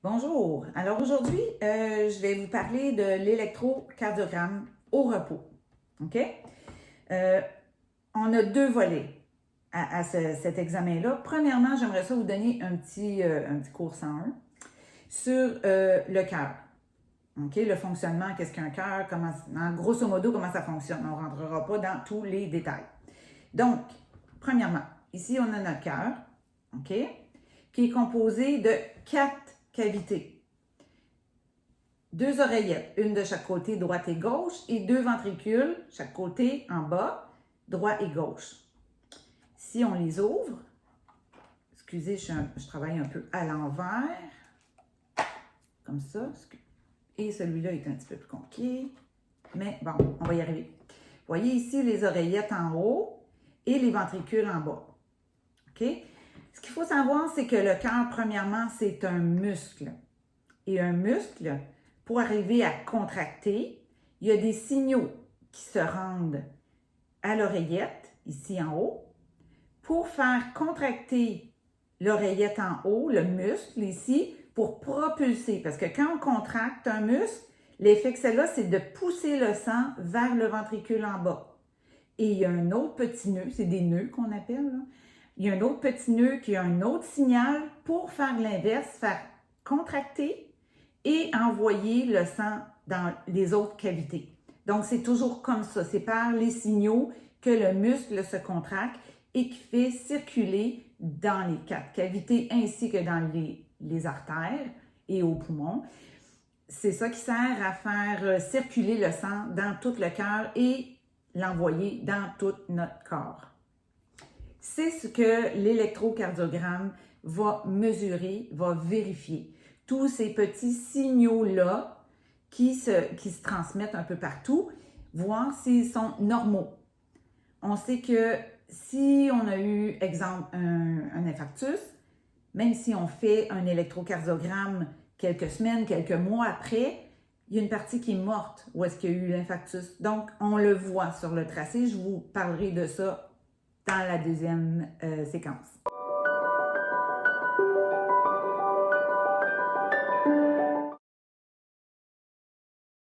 Bonjour. Alors aujourd'hui, je vais vous parler de l'électrocardiogramme au repos. OK? On a deux volets à cet examen-là. Premièrement, j'aimerais ça vous donner un petit cours 101 sur le cœur. OK? Le fonctionnement, qu'est-ce qu'un cœur, grosso modo, comment ça fonctionne. On ne rentrera pas dans tous les détails. Donc, premièrement, ici, on a notre cœur, OK? Qui est composé de 4 cavités. 2 oreillettes, une de chaque côté, droite et gauche, et 2 ventricules, chaque côté en bas, droit et gauche. Si on les ouvre, excusez, je travaille un peu à l'envers, comme ça, et celui-là est un petit peu plus compliqué, mais bon, on va y arriver. Vous voyez ici les oreillettes en haut et les ventricules en bas. OK? Ce qu'il faut savoir, c'est que le cœur, premièrement, c'est un muscle. Et un muscle, pour arriver à contracter, il y a des signaux qui se rendent à l'oreillette, ici en haut, pour faire contracter l'oreillette en haut, le muscle ici, pour propulser. Parce que quand on contracte un muscle, l'effet que c'est là, c'est de pousser le sang vers le ventricule en bas. Et il y a un autre petit nœud, c'est des nœuds qu'on appelle, là. Il y a un autre petit nœud qui a un autre signal pour faire l'inverse, faire contracter et envoyer le sang dans les autres cavités. Donc, c'est toujours comme ça. C'est par les signaux que le muscle se contracte et qui fait circuler dans les 4 cavités ainsi que dans les artères et aux poumons. C'est ça qui sert à faire circuler le sang dans tout le cœur et l'envoyer dans tout notre corps. C'est ce que l'électrocardiogramme va mesurer, va vérifier. Tous ces petits signaux-là qui se transmettent un peu partout, voir s'ils sont normaux. On sait que si on a eu, exemple, un infarctus, même si on fait un électrocardiogramme quelques semaines, quelques mois après, il y a une partie qui est morte où est-ce qu'il y a eu l'infarctus. Donc, on le voit sur le tracé. Je vous parlerai de ça dans la deuxième séquence.